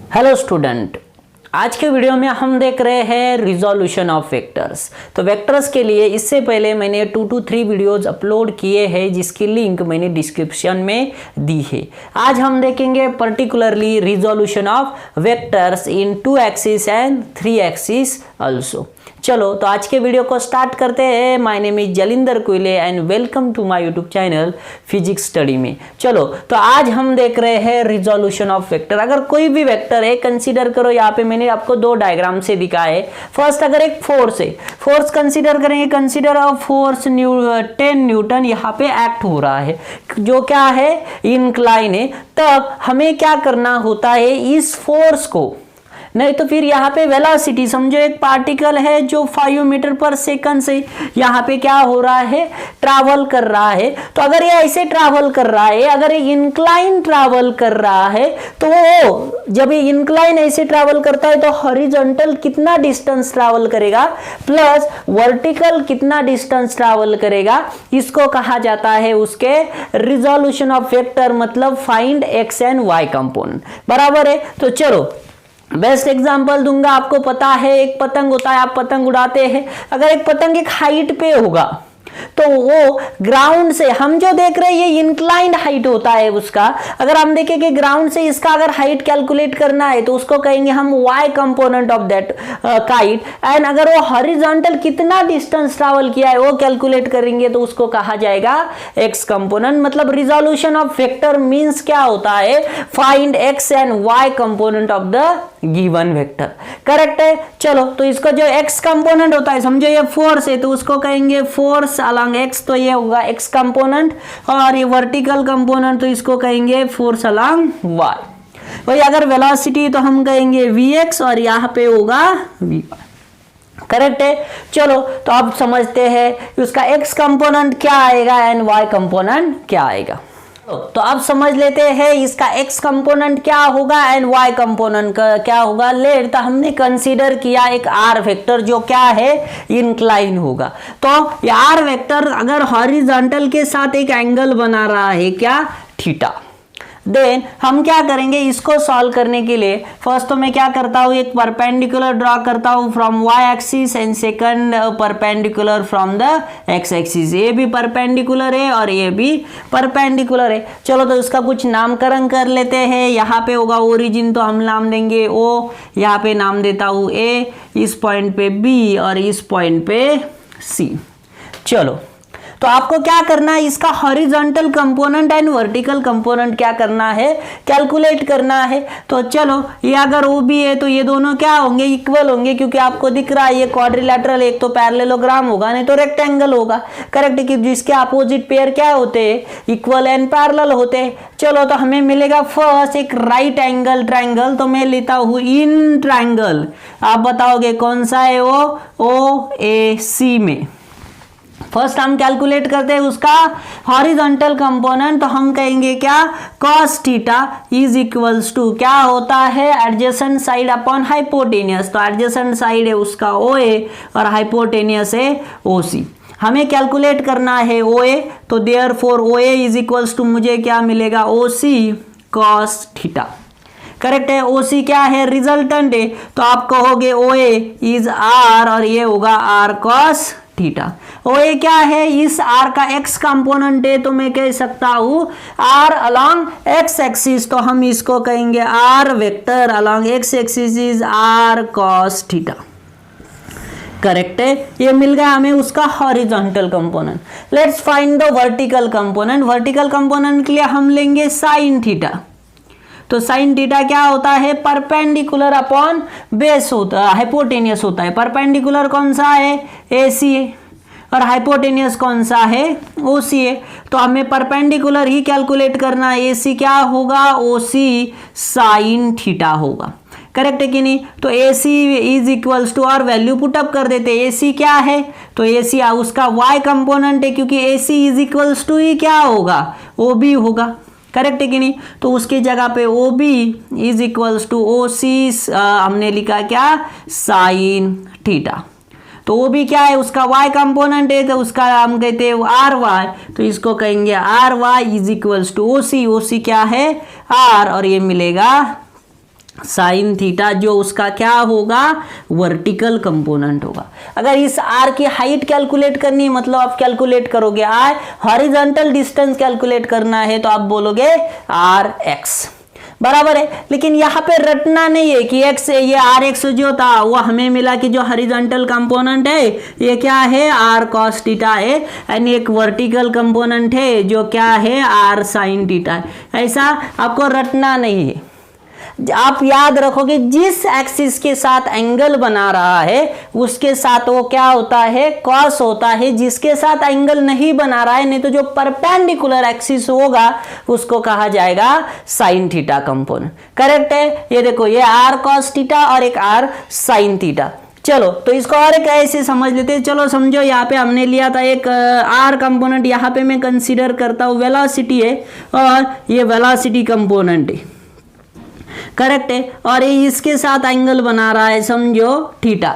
Hello student, आज के video में हम देख रहे हैं रिजोल्यूशन ऑफ वेक्टर्स। तो वेक्टर्स के लिए इससे पहले मैंने 2 to 3 वीडियोस अपलोड किए हैं जिसकी लिंक मैंने डिस्क्रिप्शन में दी है। आज हम देखेंगे particularly resolution of vectors in 2 axis and 3 axis also. चलो तो आज के वीडियो को स्टार्ट करते हैं। My name is Jalinder Kuile and welcome to my YouTube channel physics study में। चलो तो आज हम देख रहे हैं रिजोल्यूशन ऑफ वेक्टर। अगर कोई भी वेक्टर है, कंसीडर करो, यहाँ पे मैंने आपको 2 डायग्राम से दिखाए। फर्स्ट अगर एक फोर्स है, फोर्स कंसीडर करेंगे, कंसीडर अ फोर्स 10 न्यूटन यहाँ पे एक्ट हो रहा है, जो क्या है, इंक्लाइन है। तब हमें क्या करना होता है, इस फोर्स को, नहीं तो फिर यहाँ पे वेलोसिटी, समझो एक पार्टिकल है जो 5 मीटर पर सेकंड से यहाँ पे क्या हो रहा है, ट्रैवल कर रहा है। तो अगर ये ऐसे ट्रैवल कर रहा है, अगर ये इंक्लाइन ट्रैवल कर रहा है, तो जब ये इंक्लाइन ऐसे ट्रैवल करता है तो हॉरिजॉन्टल कितना डिस्टेंस ट्रैवल करेगा प्लस वर्टिकल कितना डिस्टेंस ट्रैवल करेगा, इसको कहा जाता है उसके रिजोल्यूशन ऑफ वेक्टर, मतलब find x and y component. बराबर है। तो चलो बेस्ट एग्जांपल दूंगा। आपको पता है एक पतंग होता है, आप पतंग उड़ाते हैं। अगर एक पतंग एक हाइट पे होगा तो वो ग्राउंड से, हम जो देख रहे हैं ये इंक्लाइंड हाइट होता है उसका। अगर हम देखें कि ग्राउंड से इसका अगर हाइट कैलकुलेट करना है तो उसको कहेंगे हम y component of that kite. And अगर वो हॉरिजॉन्टल कितना डिस्टेंस ट्रैवल किया है वो कैलकुलेट करेंगे तो उसको कहा जाएगा x कंपोनेंट। मतलब रिजोल्यूशन ऑफ वेक्टर मींस क्या होता है, find x and y component of the given vector. Correct है। चलो तो इसको जो x कंपोनेंट होता है, समझो ये फोर्स है तो उसको कहेंगे फोर्स अलॉन्ग x, तो ये होगा x कंपोनेंट। और ये वर्टिकल कंपोनेंट तो इसको कहेंगे फोर्स अलॉन्ग y। वही अगर वेलोसिटी तो हम कहेंगे vx और यहाँ पे होगा vy। करेक्ट है। चलो तो अब समझते हैं उसका x कंपोनेंट क्या आएगा एंड y कंपोनेंट क्या आएगा। तो अब समझ लेते हैं इसका x कंपोनेंट क्या होगा एंड y कंपोनेंट का क्या होगा। लेट तो हमने कंसीडर किया एक r वेक्टर जो क्या है, इंक्लाइन होगा। तो ये r वेक्टर अगर हॉरिजॉन्टल के साथ एक एंगल बना रहा है, क्या, थीटा। देन हम क्या करेंगे, इसको सॉल्व करने के लिए फर्स्ट तो मैं क्या करता हूँ, एक परपेंडिकुलर ड्रॉ करता हूँ from y axis and second perpendicular from the x axis. ये भी परपेंडिकुलर है और ये भी परपेंडिकुलर है। चलो तो इसका कुछ नामकरण कर लेते हैं। यहाँ पे होगा ओरिजिन, तो हम नाम देंगे O, यहाँ पे नाम देता हूँ A, इस पॉइंट पे B और इस पॉइंट पे C। चलो तो आपको क्या करना है, इसका horizontal component and vertical component क्या करना है, कैलकुलेट करना है। तो चलो ये अगर वो भी है तो ये दोनों क्या होंगे, इक्वल होंगे, क्योंकि आपको दिख रहा है ये क्वाड्रिलैटरल, एक तो पैरेललोग्राम होगा नहीं तो रेक्टेंगल होगा। करेक्ट है कि जिसके अपोजिट पेयर क्या होते हैं, इक्वल एंड पैरेलल होते हैं। चलो तो हमें मिलेगा फर्स्ट एक राइट एंगल ट्रायंगल, तो मैं लेता हूं इन ट्रायंगल। आप बताओगे कौन सा है वो, OAC में। फर्स्ट हम कैलकुलेट करते हैं उसका हॉरिजॉन्टल कंपोनेंट, तो हम कहेंगे क्या, cos theta is equals to क्या होता है, एडजेसेंट साइड अपॉन हाइपोटेनियस। तो एडजेसेंट साइड है उसका OA और हाइपोटेनियस है OC। हमें कैलकुलेट करना है OA, तो therefore OA is equals to मुझे क्या मिलेगा, OC cos थीटा। करेक्ट है। OC क्या है, रिजल्टेंट है, तो आप कहोगे OA इज R और ये होगा R cos थीटा। OA क्या है, इस R का x कंपोनेंट है, तो मैं कह सकता हूं R अलोंग x एक्सिस, तो हम इसको कहेंगे R vector along x axis is R cos theta. Correct है। ये मिल गया हमें उसका horizontal component. Let's find the vertical component. Vertical component के लिए हम लेंगे साइन थीटा। तो साइन थीटा क्या होता है, परपेंडिकुलर अपॉन बेस होता है, हाइपोटेनियस होता है। परपेंडिकुलर कौन सा है, AC है, और हाइपोटेनियस कौन सा है, OC है। तो हमें परपेंडिकुलर ही कैलकुलेट करना है। AC क्या होगा, OC साइन थीटा होगा। करेक्ट है कि नहीं। तो AC इज इक्वल्स टू, और वैल्यू पुटअप कर देते हैं। AC क्या है, तो AC उसका y कंपोनेंट है, क्योंकि AC इज इक्वल्स टू ही क्या होगा, OB होगा। करेक्ट है कि नहीं। तो उसकी जगह पे OB is equals to OC, हमने लिखा क्या, साइन थीटा। तो OB क्या है, उसका y कंपोनेंट है, तो उसका हम कहते हैं RY, तो इसको कहेंगे RY is equals to OC। OC क्या है, R, और ये मिलेगा साइन थीटा जो उसका क्या होगा, वर्टिकल कंपोनेंट होगा। अगर इस आर की हाइट कैलकुलेट करनी है, मतलब आप कैलकुलेट करोगे आर, हॉरिजॉन्टल डिस्टेंस कैलकुलेट करना है तो आप बोलोगे आर एक्स, बराबर है। लेकिन यहाँ पे रटना नहीं है कि एक्स ये आर एक्स जो था वो हमें मिला कि जो हॉरिजॉन्टल कंपोनेंट है ये क्या है, आर कॉस थीटा है, एंड एक वर्टिकल कंपोनेंट है जो क्या है, आर साइन थीटा है। ऐसा आपको रटना नहीं है। आप याद रखोगे जिस एक्सिस के साथ एंगल बना रहा है उसके साथ वो क्या होता है, कॉस होता है। जिसके साथ एंगल नहीं बना रहा है, नहीं तो जो परपेंडिकुलर एक्सिस होगा उसको कहा जाएगा साइन थीटा कंपोनेंट। करेक्ट है। ये देखो, ये आर कॉस थीटा और एक आर साइन थीटा। चलो तो इसको और एक ऐसे समझ लेते हैं। चलो समझो, यहाँ पे हमने लिया था एक आर कंपोनेंट, यहाँ पे मैं कंसीडर करता हूँ वेलोसिटी है और ये वेलोसिटी कंपोनेंट है, करेक्ट है, और ये इसके साथ एंगल बना रहा है, समझो थीटा।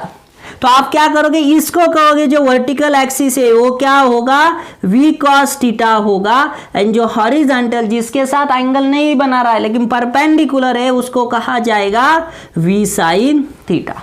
तो आप क्या करोगे, इसको कहोगे जो वर्टिकल एक्सिस है वो क्या होगा, v cos थीटा होगा, एंड जो हॉरिजॉन्टल जिसके साथ एंगल नहीं बना रहा है लेकिन परपेंडिकुलर है उसको कहा जाएगा v sin थीटा।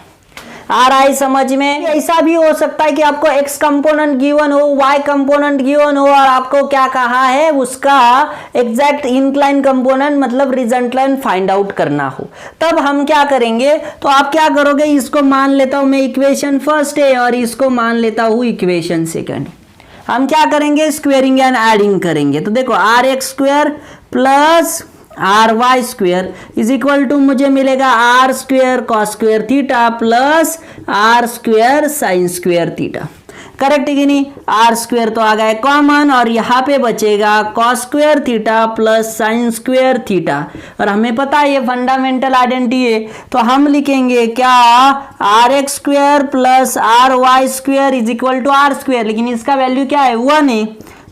आ रहा है समझ में। ऐसा भी हो सकता है कि आपको x कंपोनेंट गिवन हो, y कंपोनेंट गिवन हो और आपको क्या कहा है, उसका एग्जैक्ट इंक्लाइन कंपोनेंट मतलब रिजल्ट लाइन फाइंड आउट करना हो। तब हम क्या करेंगे, तो आप क्या करोगे, इसको मान लेता हूं मैं इक्वेशन फर्स्ट है और इसको मान लेता हूं इक्वेशन सेकंड। हम क्या करेंगे, स्क्वेयरिंग एंड एडिंग करेंगे। तो देखो r x square plus r y square is equal to मुझे मिलेगा r square cos square theta plus r square sine square theta. Correct है कि नहीं। आर स्क्वेयर तो आ गया कॉमन और यहाँ पे बचेगा cos square theta plus sign square theta. और हमें पता है ये फंडामेंटल आइडेंटिटी है, तो हम लिखेंगे क्या, r x square plus r y square is equal to r square, लेकिन इसका वैल्यू क्या है, 1 है।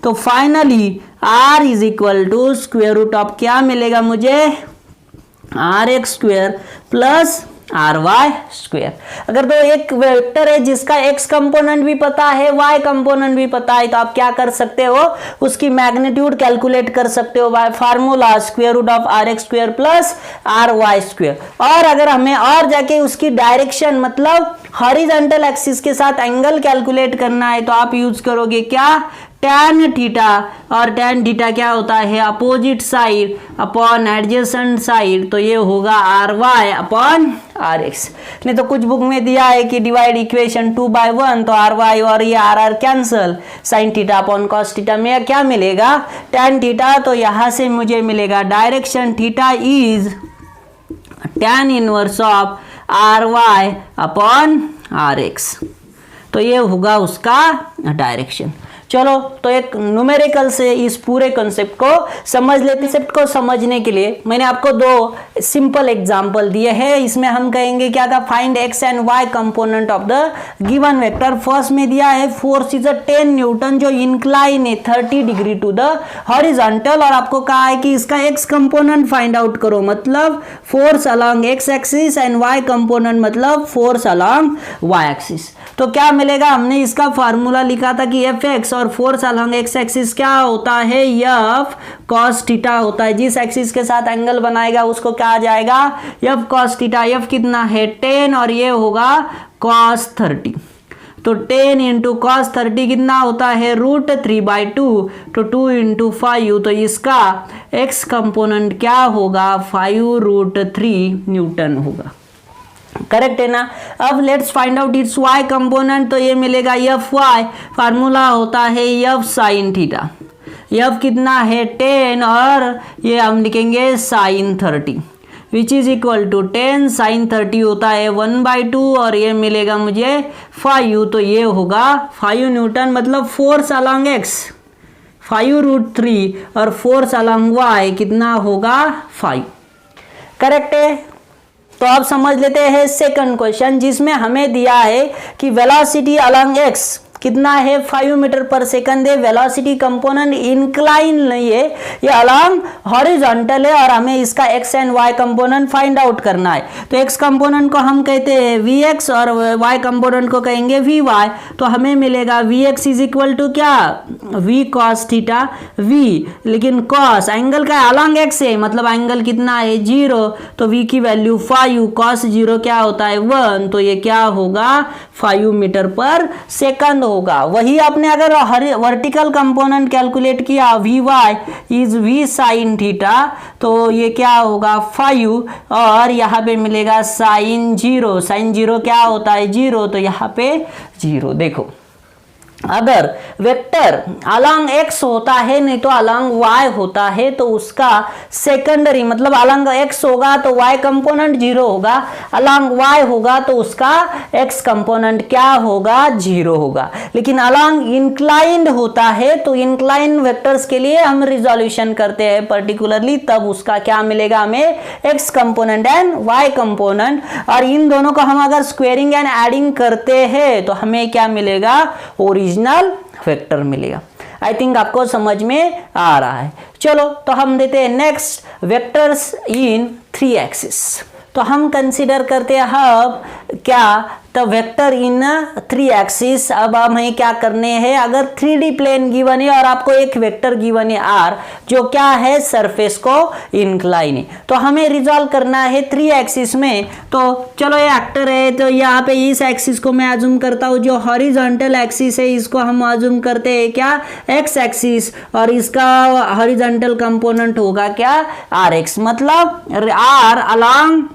तो finally r is equal to square root of क्या मिलेगा मुझे, r x square plus r y square. अगर तो एक वेक्टर है जिसका x कंपोनेंट भी पता है, y कंपोनेंट भी पता है, तो आप क्या कर सकते हो, उसकी मैग्नीट्यूड कैलकुलेट कर सकते हो by formula square root of r x square plus r y square. और अगर हमें और जाके उसकी डायरेक्शन मतलब हॉरिजॉन्टल एक्सिस के साथ एंगल कैलकुलेट करना है तो आप यूज करोगे क्या, tan थीटा। और tan थीटा क्या होता है, opposite side upon adjacent side, तो ये होगा r y upon r x. नहीं तो कुछ बुक में दिया है कि डिवाइड इक्वेशन 2/1, तो आर वाई और ये r r cancel, sine theta upon cos theta में क्या मिलेगा, tan थीटा। तो यहां से मुझे मिलेगा direction theta is tan inverse of r y upon r x. तो ये होगा उसका डायरेक्शन। चलो तो एक न्यूमेरिकल से इस पूरे कॉन्सेप्ट को समझ लेते। कॉन्सेप्ट को समझने के लिए मैंने आपको 2 सिंपल एग्जांपल दिए हैं। इसमें हम कहेंगे क्या था, find x and y component of the given vector. First में दिया है फोर्स इज 10 न्यूटन जो इंक्लाइन है 30 डिग्री टू द हॉरिजॉन्टल, और आपको कहा है कि इसका एक्स कंपोनेंट फाइंड आउट करो, मतलब force along x axis, and y component मतलब फोर्स अलोंग वाई एक्सिस। तो क्या मिलेगा, हमने इसका फार्मूला लिखा था कि एफ एक्स और फोर्स अलोंग एक्स एक्सिस क्या होता है, एफ कॉस थीटा होता है। जिस एक्सिस के साथ एंगल बनाएगा उसको क्या आ जाएगा, एफ कॉस थीटा। एफ कितना है 10 और ये होगा कॉस 30। तो 10 इंटू कॉस 30 कितना होता है, √3/2। तो 2 इंटू 5, तो इसका एक्स कंपोनेंट क्या होगा, 5√3 न्यूटन होगा। करेक्ट है ना। अब let's find out it's y component. तो ये मिलेगा एफ वाई, फार्मूला होता है एफ साइन थीटा। एफ कितना है 10 और ये हम लिखेंगे sine 30 which is equal to 10 sine 30 होता है 1/2 और ये मिलेगा मुझे 5। तो ये होगा 5 न्यूटन, मतलब फोर्स अलोंग x 5√3 और फोर्स अलोंग y कितना होगा 5। करेक्ट है। तो आप समझ लेते हैं सेकंड क्वेश्चन, जिसमें हमें दिया है कि वेलोसिटी अलोंग x कितना है 5 मीटर पर सेकंड है। वेलोसिटी कंपोनेंट इंक्लाइन नहीं है, ये अलोंग हॉरिजॉन्टल है और हमें इसका x and y component find out करना है। तो एक्स कंपोनेंट को हम कहते हैं Vx और वाई कंपोनेंट को कहेंगे Vy। तो हमें मिलेगा Vx इज इक्वल टू क्या, V cos थीटा V, लेकिन cos एंगल का अलोंग एक्स है, मतलब एंगल कितना है 0, तो V की वैल्यू 5, cos 0 क्या होता है 1, तो ये क्या होगा 5 मीटर पर सेकंड होगा। वही आपने अगर वर्टिकल कंपोनेंट कैलकुलेट किया Vy is V sine theta, तो ये क्या होगा 5 और यहाँ पे मिलेगा साइन 0, साइन 0 क्या होता है 0, तो यहाँ पे 0। देखो अगर वेक्टर अलोंग x होता है नहीं तो अलोंग y होता है, तो उसका सेकेंडरी मतलब अलोंग x होगा तो y कंपोनेंट 0 होगा, अलोंग y होगा तो उसका x कंपोनेंट क्या होगा 0 होगा। लेकिन अलोंग इंक्लाइंड होता है तो इंक्लाइन वेक्टर्स के लिए हम रिजोल्यूशन करते हैं पर्टिकुलरली, तब उसका क्या मिलेगा हमें x component and y component, और इन दोनों को हम अगर स्क्वेयरिंग एंड एडिंग करते हैं तो हमें क्या मिलेगा ओरिजिनल वेक्टर मिलेगा। आई थिंक आपको समझ में आ रहा है। चलो तो हम देते हैं नेक्स्ट वेक्टर्स इन 3 एक्सिस। तो हम कंसीडर करते हैं अब क्या, तो वेक्टर इन 3 एक्सिस। अब हमें क्या करने हैं, अगर 3D प्लेन गिवन है और आपको एक वेक्टर गिवन है r जो क्या है सरफेस को इंक्लाइन है, तो हमें रिजॉल्व करना है 3 एक्सिस में। तो चलो ये एक्टर है, तो यहाँ पे इस एक्सिस को मैं अज्यूम करता हूँ, जो हॉरिजॉन्टल एक्सिस है इसको हम अज्यूम करते हैं क्या x एक्सिस, और इसका हॉरिजॉन्टल कंपोनेंट होगा क्या rx, मतलब r अलोंग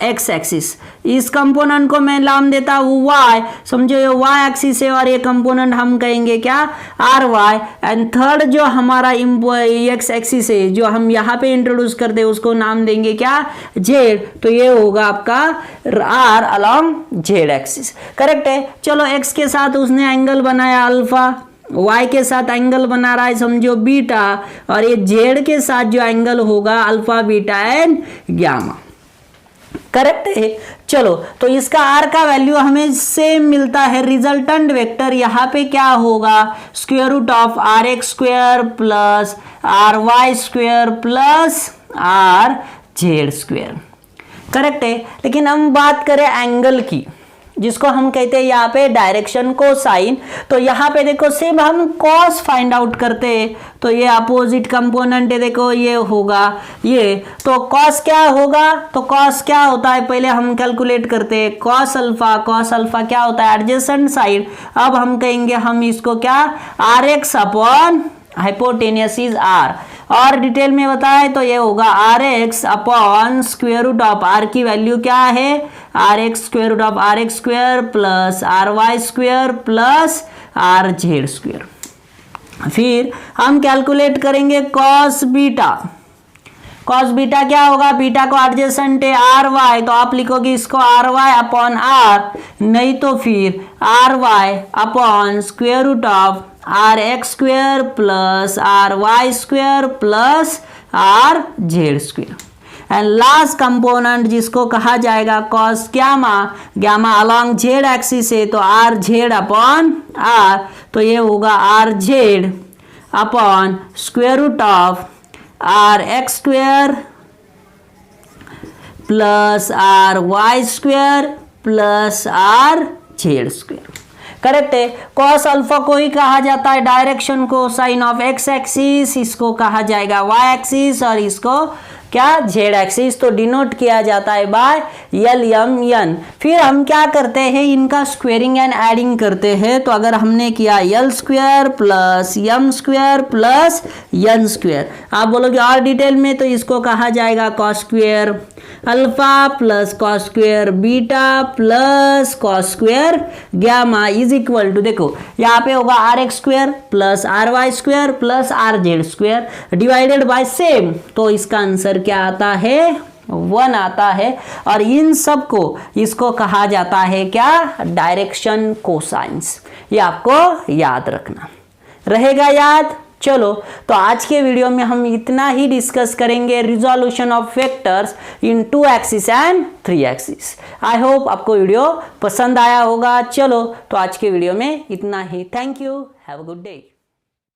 x एक्सिस। इस कंपोनेंट को मैं नाम देता हूँ y, समझो ये y एक्सिस है और ये कंपोनेंट हम कहेंगे क्या ry, एंड थर्ड जो हमारा x एक्सिस है जो हम यहाँ पे इंट्रोड्यूस करते हैं उसको नाम देंगे क्या z, तो ये होगा आपका r along z axis. Correct है। चलो x के साथ उसने एंगल बनाया अल्फा, y के साथ एंगल बना रहा है समझो बीटा, और ये z के साथ जो एंगल होगा alpha beta and gamma. Correct है। चलो तो इसका r का वैल्यू हमें सेम मिलता है, रिजल्टेंट वेक्टर यहाँ पे क्या होगा square root of rx square plus ry square plus rz square. Correct है। लेकिन हम बात करें एंगल की, जिसको हम कहते हैं यहाँ पे डायरेक्शन कोसाइन, तो यहाँ पे देखो सेम हम कॉस फाइंड आउट करते हैं, तो ये अपोजिट कंपोनेंट है, देखो ये होगा ये, तो कॉस क्या होगा, तो कॉस क्या होता है पहले हम कैलकुलेट करते हैं कॉस अल्फा क्या होता है एडजेसेंट साइड। अब हम कहेंगे हम इसको क्या rx upon hypotenuse is r, और डिटेल में बताए तो ये होगा rx upon square root of r की वैल्यू क्या है rx square root of rx square plus ry square plus rz square. फिर हम कैलकुलेट करेंगे cos बीटा क्या होगा, बीटा को एडजेसेंट है ry, तो आप लिखोगे इसको ry अपॉन r, नहीं तो फिर ry upon square root of rx square plus ry square plus rz square. And last component जिसको कहा जाएगा cos gamma along z axis है, तो rz अपॉन r, तो ये होगा rz upon square root of rx square plus ry square plus rz square. Correct है। Cos alpha को ही कहा जाता है डायरेक्शन को साइन ऑफ x एक्सिस, इसको कहा जाएगा y एक्सिस और इसको क्या z एक्सिस, तो डिनोट किया जाता है बाय l m n। फिर हम क्या करते हैं इनका स्क्वेयरिंग एंड एडिंग करते हैं, तो अगर हमने किया l square plus m square plus n square, आप बोलोगे और डिटेल में, तो इसको कहा जाएगा cos square alpha plus cos square beta plus cos square gamma is equal to, देखो यहाँ पे होगा rx square plus ry square plus rz square divided by same, तो इसका आंसर क्या आता है 1 आता है। और इन सब को इसको कहा जाता है क्या डायरेक्शन कोसाइंस, ये आपको याद रखना रहेगा याद। चलो, तो आज के वीडियो में हम इतना ही डिस्कस करेंगे resolution of vectors in 2 axis and 3 axis. I hope आपको वीडियो पसंद आया होगा। चलो, तो आज के वीडियो में इतना ही। Thank you, have a good day.